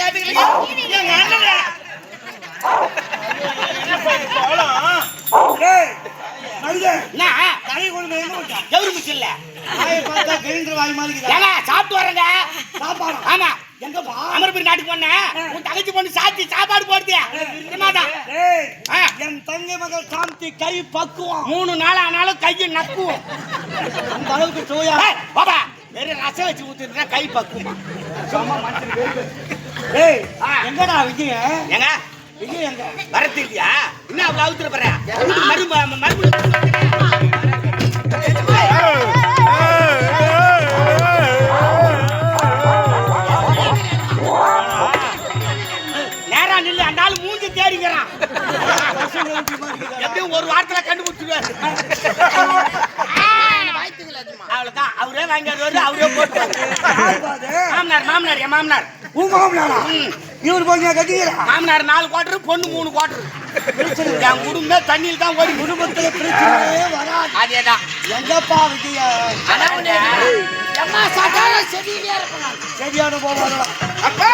கேட்டுக்கிறீங்க எங்க அண்ணன் சாப்பிட்டு வரங்க சாப்பாடு. ஆமா அமர்புரி நாட்டுக்கு போன உன் தங்கச்சி பொண்ணு சாத்தி சாப்பாடு போடுது. என் தங்கை மகள் சாந்தி கை பக்குவம் 3 நாள் ஆனாலும் கையை நக்குவோம். அந்த அளவுக்கு சோயா பாபா வெறும் ரசம் வச்சு ஊத்துறா கை பக்குவமா. எங்கடா விஜய? எங்க விஜய் எங்க வரத்திருக்கியா? இன்னும் அவ்வளவு அவுத்துற போற மறுபடியும் நேரா நில்லு. அந்த ஆளு மூஞ்சி தேடிக்கிறான். எப்படியும் ஒரு வாரத்துல கண்டுபிடிச்சிருவாரு. அவ்வளவுதான். அவரே வாங்கிடுவாரு, அவரே போட்டு. மாமனார் என் மாமனார். உங்க மாமனாரா? இவரு போங்க கட்டிக்கிறா. மாமனார் 4 குவார்டர், பொண்ணு 3 குவார்டர். என் குடும்பம் தண்ணியில் தான் ஓடி. குடும்பத்துல பிரச்சனையே வராது. அதேதான். எங்கப்பா விஜய? எம்மா சாப்பிட்டாலும் செடியிலே இருக்கணும். சரியான போவாங்களா? அப்பா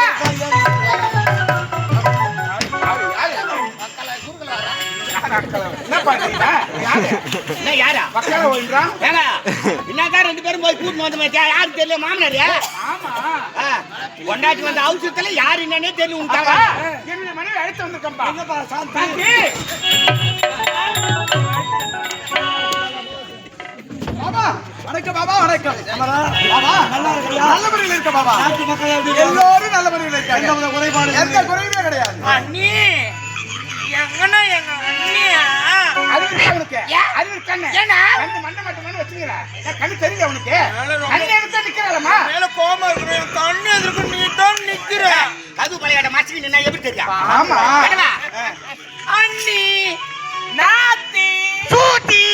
என்னதான் 2 பேரும் போய் கூட்டு வந்து யாரு தெரியல மாமனாரு. கொண்டாட்டி வந்த அவசரத்துல யாரு என்னன்னே தெரியல. என்னுடைய மனைவி அழைத்து வந்திருக்கா. பாபா வணக்கம். பாபா வணக்கம். பாபா நல்லா இருக்கியா? நல்ல முறையில் இருக்க பாபா. நாட்டு மக்கள் எல்லாரும் நல்ல முறையில் இருக்காங்க. எந்த குறைபாடு எந்த குறையுமே கிடையாது. அண்ணி எங்கண்ணா எங்க அண்ணியா? அது கண்ணு ஏன்னா கண்ணு மண்ணை மட்டும் வச்சுக்கிறா. கண்ணு தெரியல உனக்கு. கண்ணு எடுத்து நிக்கிறாளம்மா. மேல கோமா இருக்கு. கண்ணு எதுக்கு நீ தான் நிக்கிற? கது பழையாட மாசிக்கு நின்னா எப்படி தெரியும்? ஆமா அண்ணி நாத்தி சூட்டி.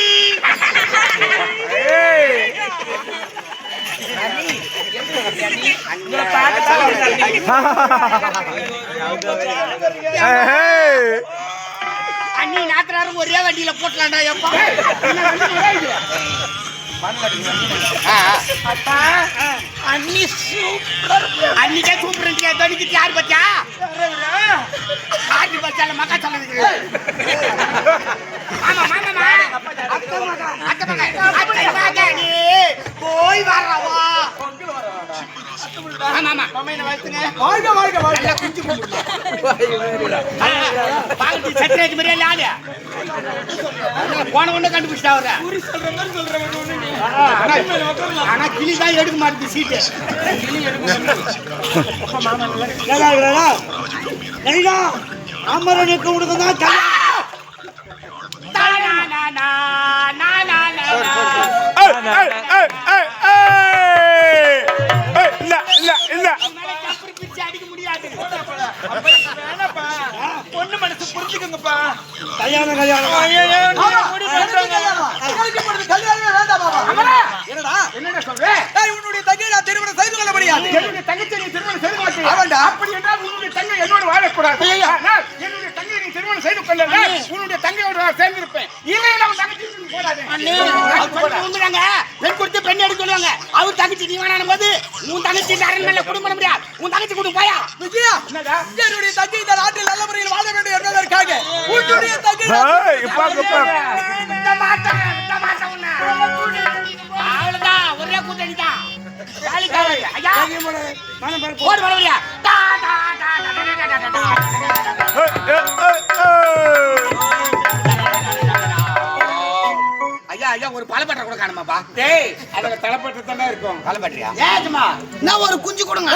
அண்ணி நாத்திராரும் ஒரே வண்டியில போட்டலாம்டா. எப்பா அண்ணி சூப்பர். அன்னிக்கே சூப்பர் தோனிக்கு யார் பச்சா ஆட்டி பச்சால மக்கா சொல்லுங்க. ஆமா மாமா அத்தை நீ போய் வரவா. போன ஒண்ணு கண்டுபிடிச்சா அவர. ஆனா கிளி தான் எடுக்க மாட்டேது சீட்டு. அமரனுக்கு உனக்குதான் அடிக்க முடியாது. பொண்ணு மனசு புரிஞ்சுக்கங்கப்பா. கல்யாணம் என்னடா சொல்ற? உன்னுடைய தங்கை நான் திருமணம் செய்து கொள்ள முடியாது. என்னுடைய தங்கச்சி நீ திருமணம் செய்து கொள்ள. அப்படி என்றால் உன்னுடைய தங்கை என்னோட வாழக்கூடாது. என்னுடைய தங்கை நீ திருமணம் செய்து கொள்ள. உன்னுடைய தங்கையோட சேர்ந்திருப்பேன். இல்லை நம்ம தங்கச்சி போடாது. பெண் கொடுத்து பெண் எடுக்க சொல்லுவாங்க. அவர் தங்கச்சி நீ வேணும் போது உன் தங்கச்சி அரண்மனையில குடும்பம் பண்ண முடியாது. உன் தங்கச்சி குடும்பம் போயா விஜயா. என்னுடைய தங்கை இந்த நாட்டில் நல்ல முறையில் வாழ வேண்டும் என்பதற்காக உன்னுடைய தங்கை அவ்வளவுதான். ஒரே கூட்டணி தான். போடு வரவில்லையா? ஐயா ஐயா ஒரு பழப்பற்ற கூட காணுமாப்பா. டேய் அதுல தலைப்பற்ற தானே இருக்கும். பழப்பற்றியா? ஏஜமா நான் ஒரு குஞ்சு கொடுங்க.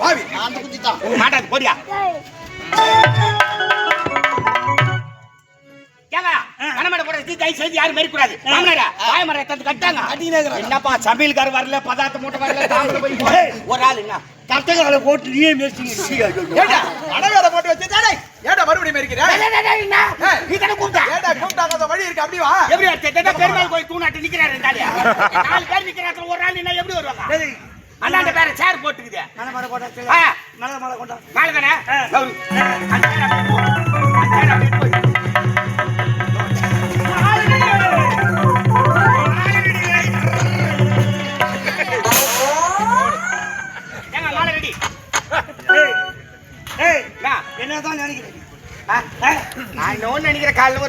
பாவி அந்த குஞ்சு தான் மாட்டாது. போடியா ஏங்க கணமட போட தீ செய்தி யாரும் மேரி கூடாது. மாமனாரா வாய் மர தந்து கட்டாங்க. என்னப்பா சமையல்கார வரல, பதார்த்த மூட்டை வரல, தாமரை போய் ஒரு ஆள் என்ன கட்டங்களை போட்டு நீயே மேய்ச்சிங்க. ஏடா அடவேற போட்டு வச்சு தானே ஏடா மறுபடியும் மேய்க்கிறே? நீ தான கூப்பிட்டா? ஏடா கூப்பிட்டாங்க வழி இருக்கு அப்படி வா. எப்படி வரது? பெருமாள் கோயில் தூணாட்டி நிக்கிறாரு இருந்தாலே. 4 பேர் நிக்கிறாங்க. ஒரு ஆள் என்ன எப்படி வருவாங்க? அண்ணாண்ட பேர சேர் போட்டுக்குது. மலை போட்டா மலை கொண்டா மேல தானே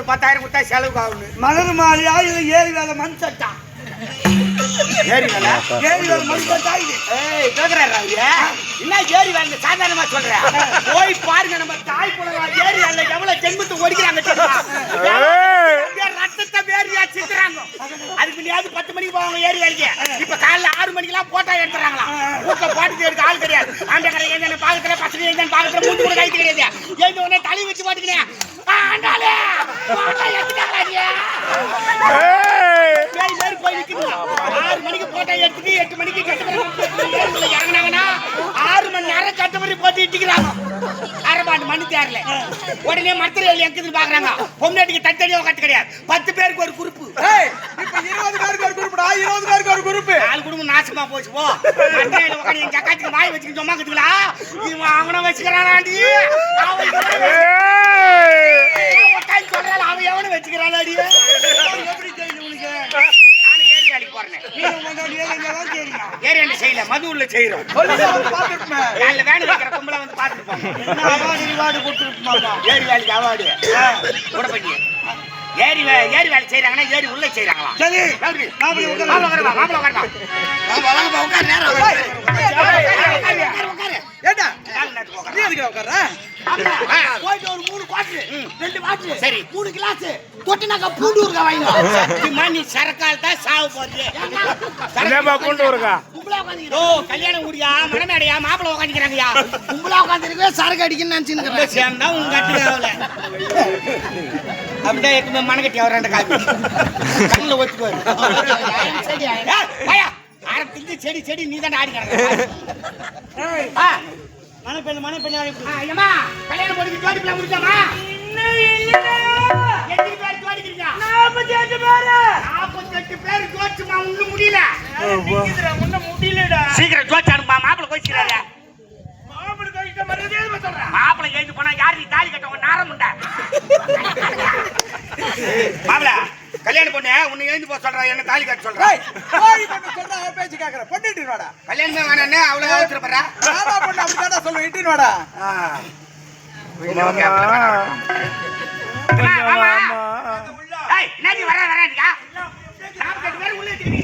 ஒரு 10,000 கொடுத்தா செலவுக்கு ஆகணும். மலர் மாலையா இல்ல ஏரி வேலை மண் சட்டா? ஏரி வேலை ஏரி வேலை மண் சட்டா இது. என்ன ஏரி வேலை சாதாரணமா சொல்றேன். போய் பாருங்க நம்ம தாய் புலவா ஏரி வேலை எவ்வளவு ஜென்மத்தை ஒடிக்கிறாங்க தெரியுமா? ரத்தத்தை வேரியா சித்துறாங்க. அதுக்கு முன்னாடி 10 மணிக்கு போவாங்க ஏரி வேலைக்கு. இப்ப காலைல 6 மணிக்கெல்லாம் போட்டா எடுத்துறாங்களா? வீட்டுல போட்டுட்டு எடுக்க ஆள் கிடையாது. ஆண்ட கடை என்ன பாக்கத்துல பசங்க என்ன பாக்கத்துல மூட்டு கூட கை கிடையாது. எழுந்த உடனே தலை வச்சு போட்டுக்கிறேன். ஆண்டாலே போட்டா எடுத்துட்டாங்க. போய் நிக்குதுங்க. 6 மணிக்கு போட்டா எடுத்துட்டு 8 மணிக்கு கட்டுப்படி இறங்கினாங்கன்னா 6 மணி நேரம் கட்டுப்படி போட்டு இட்டிக்கிறாங்க. அரபாண்டு மண்ணு தேரல. உடனே மரத்துல எக்குதுன்னு பாக்குறாங்க. பொம்னாட்டிக்கு தட்டடியோ கட்டு கிடையாது. 10 பேருக்கு ஒரு குரூப். இப்ப 20 பேருக்கு ஒரு குரூப்டா, 20 பேருக்கு ஒரு குரூப். ஆள் குடும்பம் நாசமா போச்சு போ. மண்டையில உட்காந்து என் சக்காத்துக்கு வாய் வச்சுக்கிட்டு சும்மா கத்துங்களா? இவன் அவனை வச்சுக்கிறானாடி. சொல்றாள் அவன் எவனு வச்சுக்கிறானாடி. எப்படி தெரியும் உனக்கு? நானும் ஏரி வேலைக்கு போறேன். ஏரி என்ன செய்யல, மதுவுல செய்யறோம். வேலை வேணும் வைக்கிற கும்பல வந்து பாத்துட்டு போங்க. அவார்டு கொடுத்துருப்பாங்க. ஏரி வேலைக்கு அவார்டு கூட பண்ணி ஏரி வேலை செய்யறாங்கன்னா ஏரி உள்ள செய்யறாங்களா? சரி ஏண்டா நீ எதுக்கு உட்கார்ற? போயிட்டு ஒரு 3 குவார்டர் 2 வாட்டர் சரி 3 கிளாஸ் தொட்டினாக்க பூண்டு ஊறுகாய் வாங்கினா நீ சரக்கால் தான் சாவு போறியே. என்னப்பா பூண்டு ஊறுகாய்? கும்பலா உட்கார்ந்து ஓ கல்யாணம் ஊரியா மணமேடையா மாப்பிள்ளை உட்காந்துக்கிறாங்கயா. கும்பலா உட்காந்துருக்கு சரக்கு அடிக்கணும்னு நினைச்சுன்னு சேர்ந்தா உங்க கட்டுல அப்படியே எப்பவுமே மனக்கட்டி அவர் 2 காப்பி கண்ணில் ஒத்துக்குவாரு. ஆரம்பிச்சு செடி செடி நீ தான் ஆடி கிடக்க. ஐயம்மா கல்யாணம் போட்டு ஜோடி பிள்ளை முடிச்சாமா? எத்தனை பேர் ஜோடிக்கிறீங்க? 48 பேர் ஜோடிச்சுமா. ஒன்னும் முடியல. ஒன்னும் முடியலடா. சீக்கிரம் ஜோடிச்சு அனுப்பா. மாப்பிள்ளை கோச்சிக்கிறாரு. மாப்பிள்ளை கோச்சிட்ட மரியாதையா சொல்றேன். மாப்பிள்ளை எழுந்து போனா யாரு நீ தாலி கட்ட உன் நாரம் உண்டா? மாப்பிள்ளை கல்யாணம் பொண்ணு உன்னை எழுந்து போக சொல்றா. என்ன தாலி கட்ட சொல்றா? போய் பண்ண சொல்றா பேச்சு கேக்குற. பண்ணிட்டு வாடா. கல்யாணமே வேணானே அவ்வளவு அவசரப்படுறா. ஆமா பொண்ணு அப்படிடா சொல்லுவேன். இட்டின் வாடா. என்னடி வராதிக்கா? 48 பேர் உள்ள இருக்கீங்க.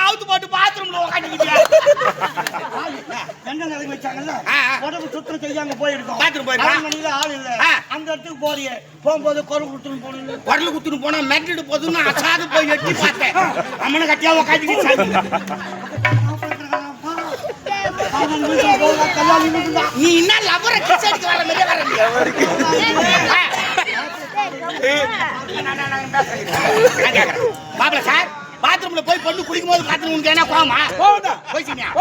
அவுத்து போட்டு பாத்ரூம்ல உட்காந்துக்கிட்டியா? என்ன நிலைமை வச்சாங்கல்ல உடம்பு சுத்தம் செய்யாம போயிருக்கோம். பாத்ரூம் போயிருக்கோம். ஆள் இல்ல அந்த இடத்துக்கு போறியே போகும்போது குரல் குத்துன்னு போனீங்க. குரல் குத்துன்னு போனா மெட்டிட்டு போதுன்னு அசாது போய் எட்டி பார்த்தேன். அம்மனை கட்டியா உட்காந்துக்கிட்டு நீ என்ன லவர கிச்சடிக்கு வர மாதிரியே வர மாப்பிள்ள சார் பாத்ரூம்ல போய் பொண்ணு குடிக்கும் போது பாத்ரூம் உனக்கு என்ன கோவமா? கோச்சிக்கிறேன்